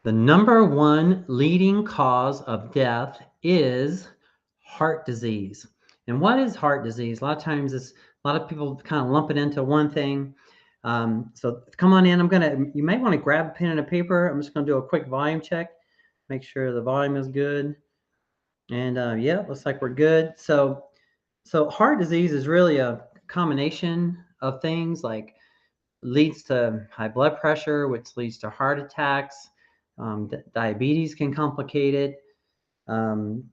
The number one leading cause of death is heart disease. And what is heart disease? A lot of times a lot of people kind of lump it into one thing. So come on in. You may want to grab a pen and a paper. I'm just going to do a quick volume check, make sure the volume is good. And yeah, looks like we're good. So heart disease is really a combination of things, like leads to high blood pressure, which leads to heart attacks. Diabetes can complicate it. Um,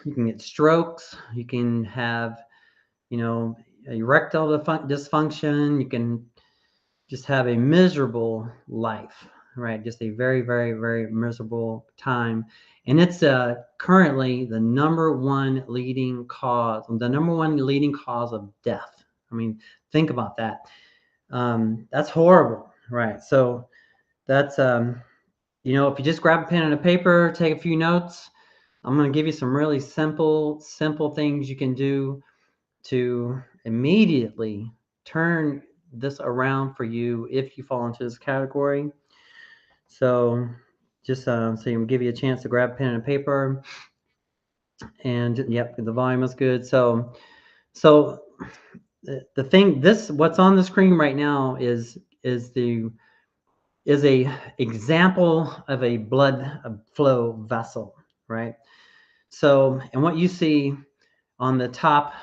you can get strokes. You can have, erectile dysfunction. You can just have a miserable life, right? Just a very, very, very miserable time. And it's currently the number one leading cause of death. I mean, think about that. That's horrible, right? So that's, if you just grab a pen and a paper, take a few notes, I'm going to give you some really simple things you can do to immediately turn this around for you if you fall into this category. So just so you give you a chance to grab a pen and a paper. And yep, the volume is good. So the thing, what's on the screen right now is a example of a blood flow vessel, right? So, and what you see on the top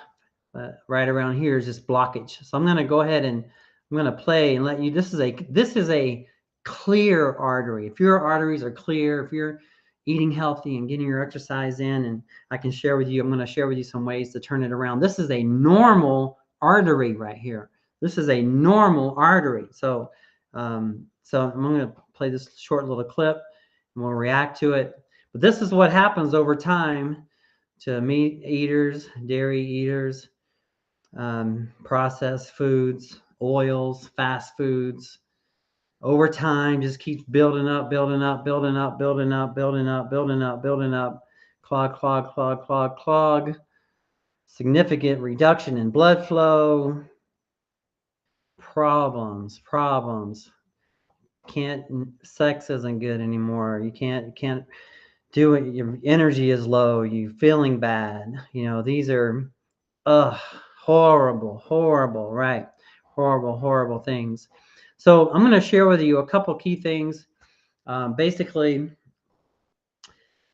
right around here is just blockage. So I'm going to go ahead and I'm going to play and let you. This is a clear artery. If your arteries are clear, if you're eating healthy and getting your exercise in, and I'm going to share with you some ways to turn it around. This is a normal artery right here. This is a normal artery. So I'm going to play this short little clip and we'll react to it. But this is what happens over time to meat eaters, dairy eaters, processed foods, oils, fast foods. Over time, just keeps building up, building up, building up, building up, building up, building up, building up. Clog, clog, clog, clog, clog. Significant reduction in blood flow. Problems. Sex isn't good anymore. You can't do it. Your energy is low. You feeling bad. These are horrible, right? Horrible things. So I'm going to share with you a couple key things, basically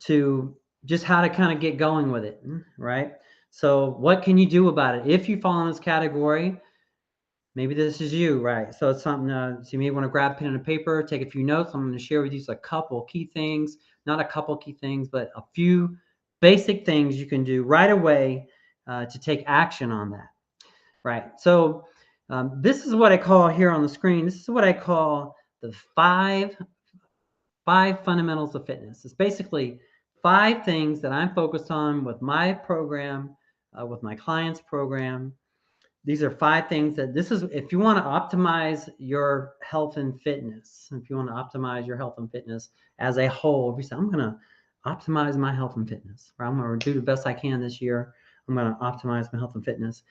to just how to kind of get going with it, right? So what can you do about it? If you fall in this category, maybe this is you, right? So it's something, so you may want to grab a pen and a paper, take a few notes. I'm going to share with you a couple key things, not a couple key things, but a few basic things you can do right away to take action on that. Right. So this is what I call here on the screen. This is what I call the five fundamentals of fitness. It's basically 5 things that I'm focused on with my program, with my clients' program. These are 5 things if you want to optimize your health and fitness, as a whole, if you say, I'm going to optimize my health and fitness, or I'm going to do the best I can this year, I'm going to optimize my health and fitness.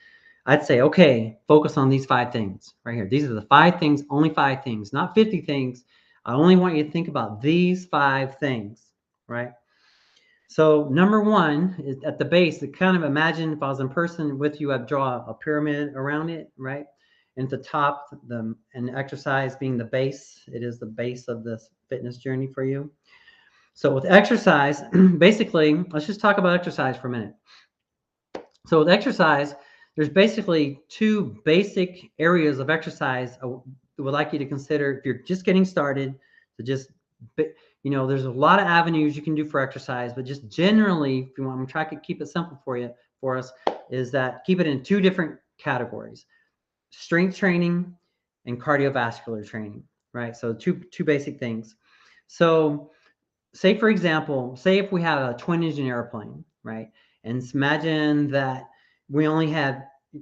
I'd say, okay, focus on these 5 things right here. These are the 5 things, only 5 things, not 50 things. I only want you to think about these 5 things, right? So number 1 is at the base. Kind of imagine if I was in person with you, I'd draw a pyramid around it, right? And at the top, and exercise being the base. It is the base of this fitness journey for you. So with exercise, basically, let's just talk about exercise for a minute. So with exercise, there's basically 2 basic areas of exercise I would like you to consider if you're just getting started. There's a lot of avenues you can do for exercise, but just generally, if you want, I'm trying to keep it simple for us, is that keep it in 2 different categories: strength training and cardiovascular training, right? So two basic things. So say, for example, if we have a twin-engine airplane, right? And imagine that we only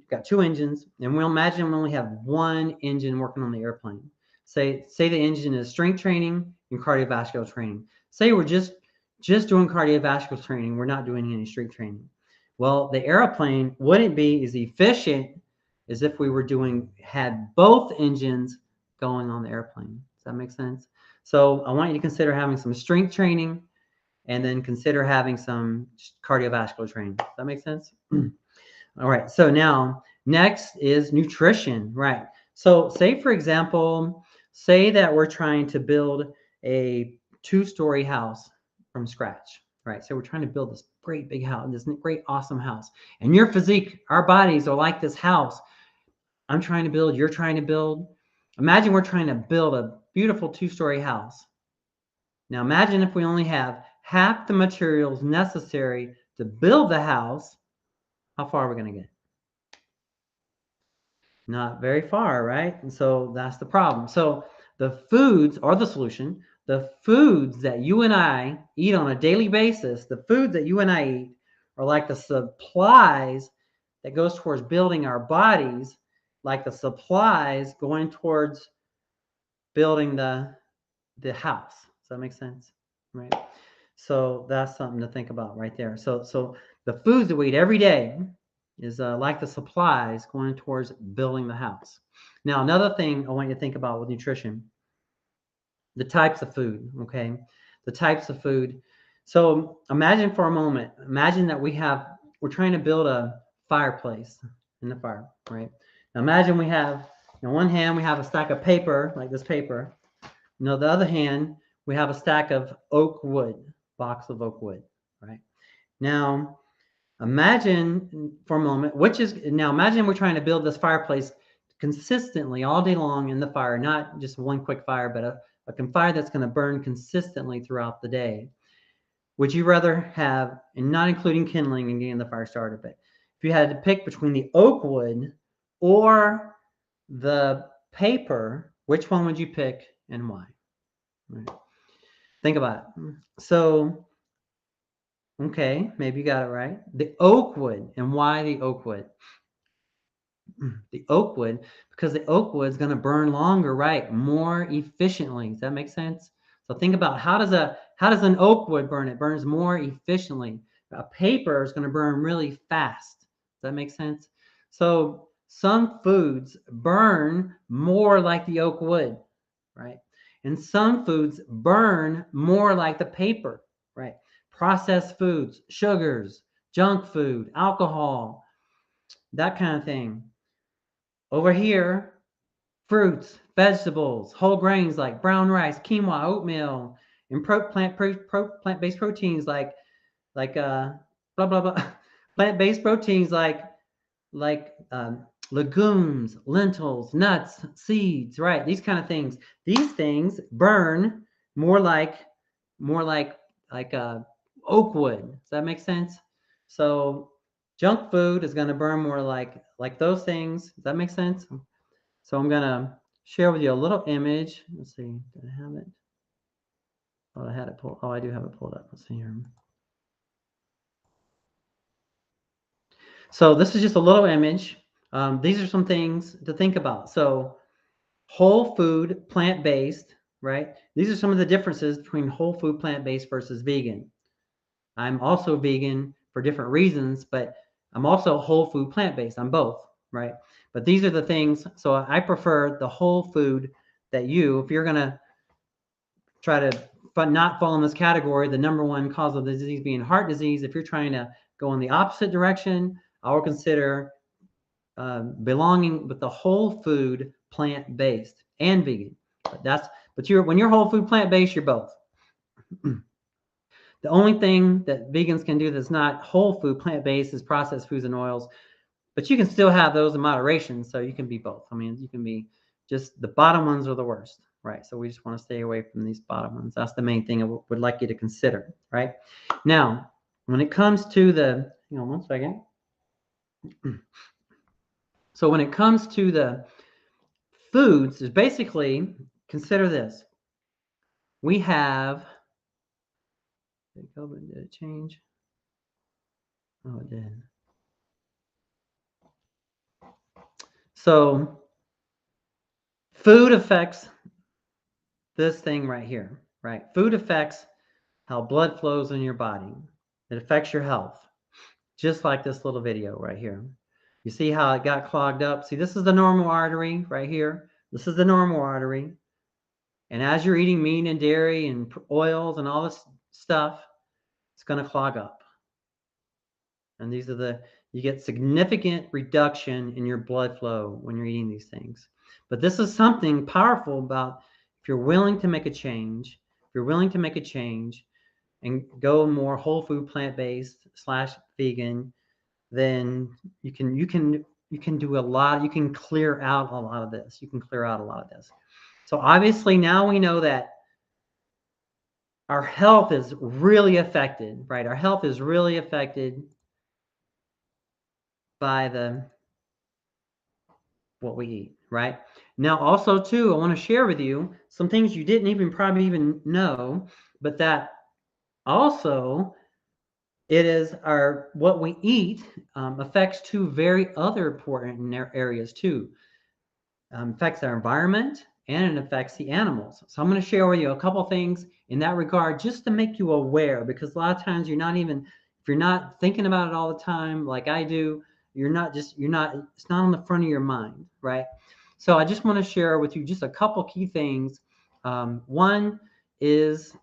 got 2 engines, and we'll imagine we only have 1 engine working on the airplane. Say the engine is strength training and cardiovascular training. Say we're just doing cardiovascular training, we're not doing any strength training. Well, the airplane wouldn't be as efficient as if we had both engines going on the airplane. Does that make sense? So I want you to consider having some strength training and then consider having some cardiovascular training. Does that make sense? All right. So now next is nutrition, right? So say, for example, say that we're trying to build a 2-story house from scratch, right? So we're trying to build this great big house, this great, awesome house. And your physique, our bodies are like this house I'm trying to build, you're trying to build. Imagine we're trying to build a beautiful 2-story house. Now imagine if we only have half the materials necessary to build the house, how far are we going to get? Not very far, right? And so that's the problem. So the foods are the solution. The foods that you and I eat on a daily basis, the foods that you and I eat are like the supplies that goes towards building our bodies, like the supplies going towards building the house. Does that make sense? Right. So that's something to think about right there. So the foods that we eat every day is like the supplies going towards building the house. Now, another thing I want you to think about with nutrition, the types of food, okay? The types of food. So imagine for a moment, imagine that we're trying to build a fireplace in the fire, right? Now imagine we have, on one hand, we have a stack of paper, like this paper. On the other hand, we have a stack of oak wood, box of oak wood, right? Now, imagine for a moment, imagine we're trying to build this fireplace consistently all day long in the fire, not just one quick fire, but a fire that's going to burn consistently throughout the day. Would you rather have, and not including kindling and getting the fire started, but if you had to pick between the oak wood or the paper, which one would you pick and why? Right. Think about it. So, okay, maybe you got it right. The oak wood, and why the oak wood? The oak wood, because the oak wood is going to burn longer, right? More efficiently. Does that make sense? So think about how does an oak wood burn? It burns more efficiently. A paper is going to burn really fast. Does that make sense? So some foods burn more like the oak wood, right? And some foods burn more like the paper, right? Processed foods, sugars, junk food, alcohol, that kind of thing. Over here, fruits, vegetables, whole grains like brown rice, quinoa, oatmeal, and plant-based proteins like blah blah blah, plant-based proteins like legumes, lentils, nuts, seeds, right? These kind of things. These things burn more like oak wood. Does that make sense? So junk food is going to burn more like those things. Does that make sense? So I'm going to share with you a little image. Let's see. Did I have it? Oh, I had it pulled. Oh, I do have it pulled up. Let's see here. So this is just a little image. These are some things to think about. So whole food, plant-based, right? These are some of the differences between whole food, plant-based versus vegan. I'm also vegan for different reasons, but I'm also whole food, plant-based. I'm both, right? But these are the things. So I prefer the whole food that if you're going to try to not fall in this category, the number one cause of the disease being heart disease, if you're trying to go in the opposite direction, I would consider belonging with the whole food, plant-based and vegan. When you're whole food, plant-based, you're both. The only thing that vegans can do that's not whole food, plant-based is processed foods and oils, but you can still have those in moderation. So you can be both. I mean, you can be just the bottom ones are the worst, right? So we just want to stay away from these bottom ones. That's the main thing I would like you to consider, right? Now, when it comes to hang on one second. So when it comes to the foods, is basically, consider this. We have, did it change? Oh, it did. So food affects this thing right here, right? Food affects how blood flows in your body. It affects your health, just like this little video right here. You see how it got clogged up? See, this is the normal artery right here. This is the normal artery. And as you're eating meat and dairy and oils and all this stuff, it's going to clog up. And these are you get significant reduction in your blood flow when you're eating these things. But this is something powerful about if you're willing to make a change, and go more whole food, plant-based / vegan, then you can do a lot. You can clear out a lot of this. So obviously now we know that our health is really affected, right? Our health is really affected by what we eat, right? Now, also too, I want to share with you some things you didn't probably even know, but that also it is what we eat affects two very other important areas too. Affects our environment and it affects the animals. So I'm going to share with you a couple things in that regard just to make you aware, because a lot of times if you're not thinking about it all the time like I do, it's not on the front of your mind, right? So I just want to share with you just a couple key things. One is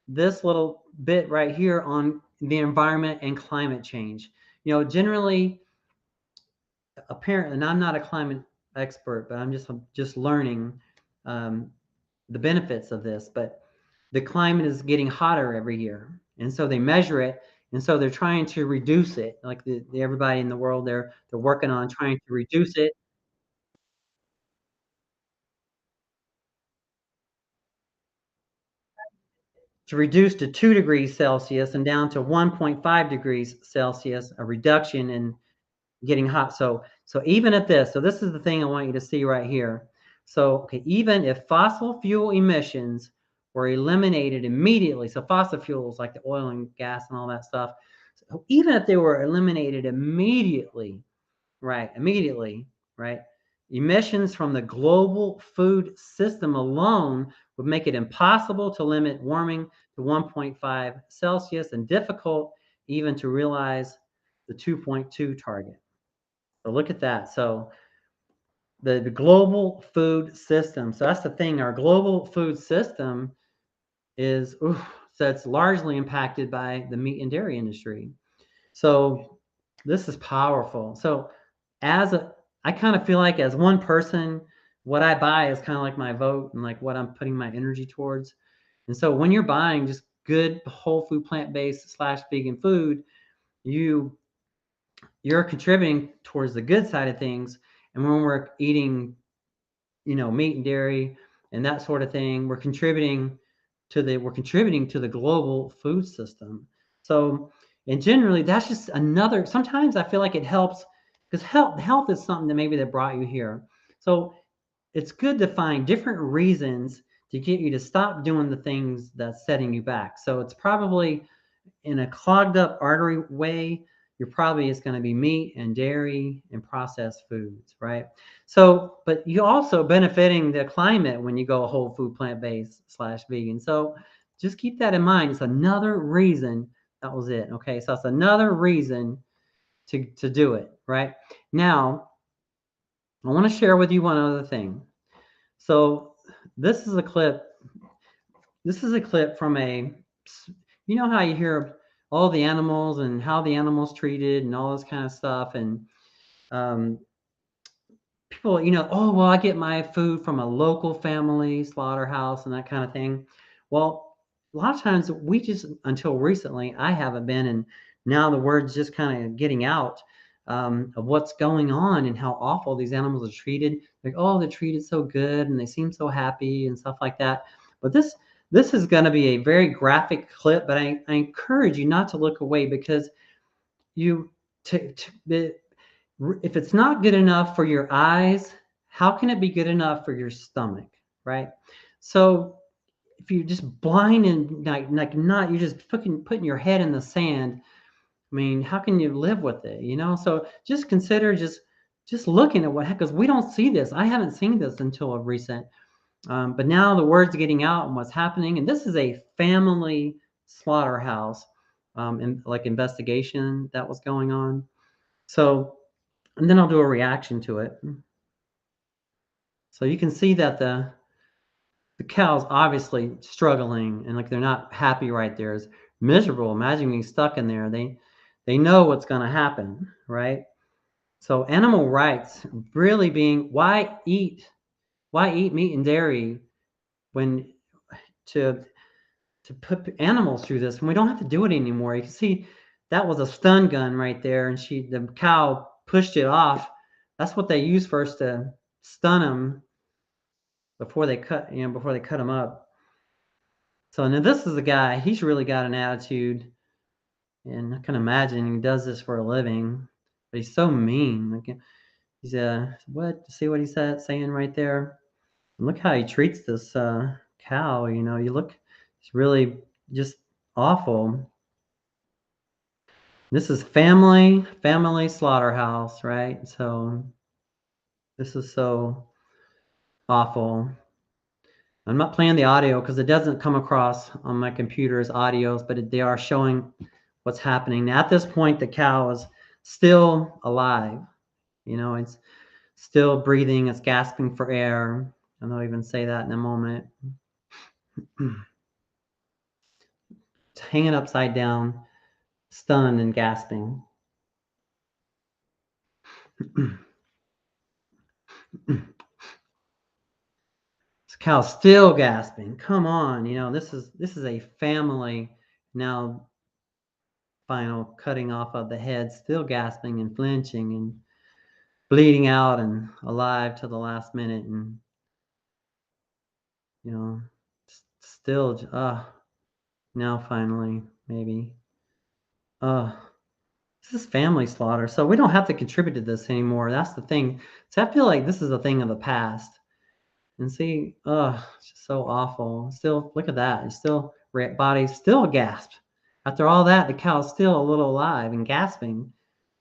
this little bit right here on the environment and climate change. Generally, apparently, and I'm not a climate expert, but I'm just learning the benefits of this. But the climate is getting hotter every year, and so they measure it, and so they're trying to reduce it. Like everybody in the world, they're working on trying to reduce it to 2 degrees Celsius and down to 1.5 degrees Celsius, a reduction in getting hot. So even at this, so this is the thing I want you to see right here. So, okay, even if fossil fuel emissions were eliminated immediately, so fossil fuels like the oil and gas and all that stuff, so even if they were eliminated immediately, right, emissions from the global food system alone would make it impossible to limit warming to 1.5 Celsius and difficult even to realize the 2.2 target. So look at that. So the global food system. So that's the thing. Our global food system so it's largely impacted by the meat and dairy industry. So this is powerful. So I kind of feel like as one person, what I buy is kind of like my vote and like what I'm putting my energy towards. And so when you're buying just good whole food, plant-based / vegan food, you're contributing towards the good side of things. And when we're eating, meat and dairy and that sort of thing, we're contributing to the global food system. So, and generally that's just sometimes I feel like it helps because health is something that brought you here. So it's good to find different reasons to get you to stop doing the things that's setting you back. So it's probably in a clogged up artery way, you're probably it's going to be meat and dairy and processed foods, right? So, but you also benefiting the climate when you go whole food, plant-based / vegan. So just keep that in mind. It's another reason. That was it. Okay. So it's another reason to do it, right? Now, I want to share with you one other thing. So this is a clip. This is a clip from how you hear all the animals and how the animals treated and all this kind of stuff. And um, people, oh, well, I get my food from a local family slaughterhouse and that kind of thing. Well, a lot of times until recently, I haven't been. And now the word's just kind of getting out of what's going on and how awful these animals are treated. Like, oh, they're treated so good and they seem so happy and stuff like that. But this is going to be a very graphic clip, but I encourage you not to look away because if it's not good enough for your eyes, how can it be good enough for your stomach, right? So if you're just blind and you're just putting your head in the sand, I mean, how can you live with it, So just consider just looking at because we don't see this. I haven't seen this until a recent. But now the word's getting out and what's happening, and this is a family slaughterhouse, and like investigation that was going on. So, and then I'll do a reaction to it. So you can see that the cow's obviously struggling and like they're not happy right there. It's miserable. Imagine being stuck in there. They know what's going to happen, right? So animal rights really being why eat meat and dairy when to put animals through this when we don't have to do it anymore. You can see that was a stun gun right there, and the cow pushed it off. That's what they use first to stun them before they cut them up. So now this is the guy. He's really got an attitude, and I can imagine he does this for a living, but he's so mean. Like he's what? See what he's saying right there? And look how he treats this cow. You know, it's really just awful. This is family slaughterhouse, right? So this is so awful. I'm not playing the audio because it doesn't come across on my computer as audios, but they are showing what's happening. Now, at this point, the cow is still alive. You know, it's still breathing. It's gasping for air. I'll even say that in a moment. It's hanging upside down, stunned and gasping. This cow's still gasping. Come on, you know, this is a family now. Final cutting off of the head, still gasping and flinching and bleeding out and alive to the last minute, and you know, still now finally maybe this is family slaughter, so we don't have to contribute to this anymore. That's the thing. So I feel like this is a thing of the past. And see, it's just so awful. Still, look at that. It's still body still gasped. After all that, the cow's still a little alive and gasping.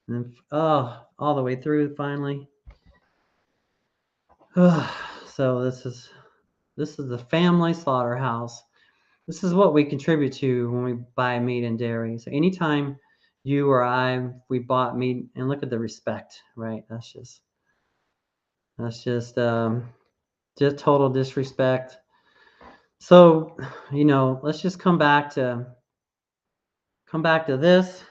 And then, all the way through finally. So this is the family slaughterhouse. This is what we contribute to when we buy meat and dairy. So anytime you or we bought meat, and look at the respect, right? That's just total disrespect. So, you know, let's just come back to this.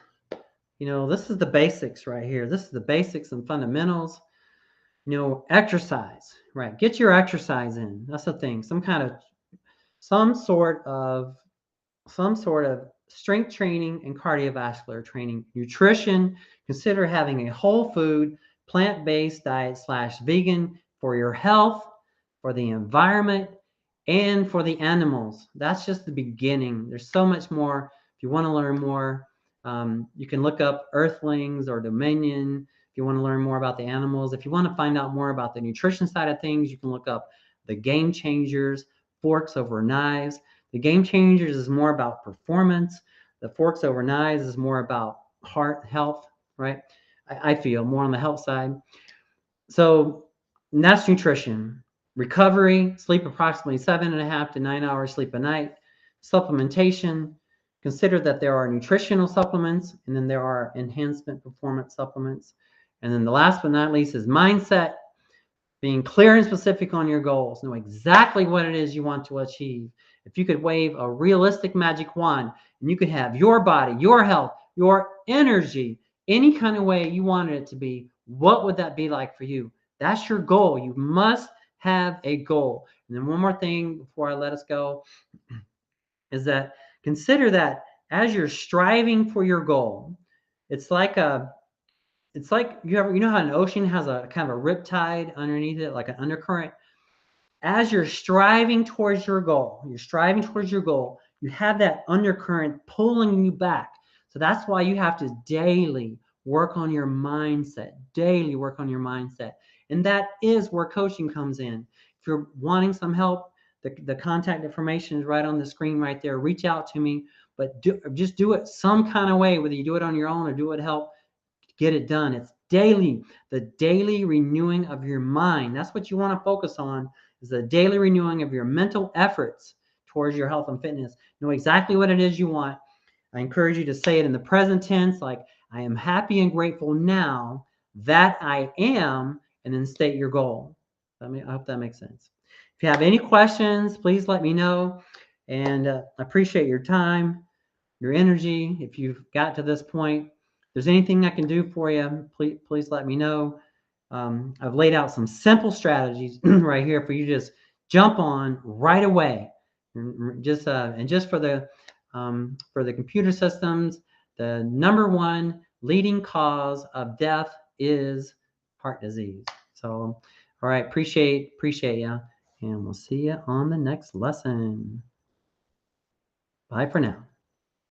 You know, this is the basics right here. This is the basics and fundamentals. You know, exercise, right? Get your exercise in. That's the thing. Some sort of strength training and cardiovascular training. Nutrition, consider having a whole food, plant-based diet / vegan for your health, for the environment, and for the animals. That's just the beginning. There's so much more. If you want to learn more, you can look up Earthlings or Dominion. If you want to learn more about the animals, if you want to find out more about the nutrition side of things, you can look up the Game Changers, Forks Over Knives. The Game Changers is more about performance. The Forks Over Knives is more about heart health, right? I feel more on the health side. So that's nutrition. Recovery, sleep approximately 7.5 to 9 hours sleep a night. Supplementation, consider that there are nutritional supplements and then there are enhancement performance supplements. And then the last but not least is mindset, being clear and specific on your goals. Know exactly what it is you want to achieve. If you could wave a realistic magic wand and you could have your body, your health, your energy, any kind of way you wanted it to be, what would that be like for you? That's your goal. You must have a goal. And then one more thing before I let us go is that consider that as you're striving for your goal, it's like you know how an ocean has a kind of a riptide underneath it, like an undercurrent. As you're striving towards your goal, you have that undercurrent pulling you back. So that's why you have to daily work on your mindset, And that is where coaching comes in. If you're wanting some help, the contact information is right on the screen right there. Reach out to me, but just do it some kind of way, whether you do it on your own or do it help. Get it done. It's daily, the daily renewing of your mind. That's what you want to focus on, is the daily renewing of your mental efforts towards your health and fitness. Know exactly what it is you want. I encourage you to say it in the present tense, like I am happy and grateful now that I am, and then state your goal. I hope that makes sense. If you have any questions, please let me know. And I appreciate your time, your energy. If you've got to this point, if there's anything I can do for you, please let me know. I've laid out some simple strategies right here for you to just jump on right away. And just for the computer systems, the #1 leading cause of death is heart disease. So, all right, appreciate you, and we'll see you on the next lesson. Bye for now.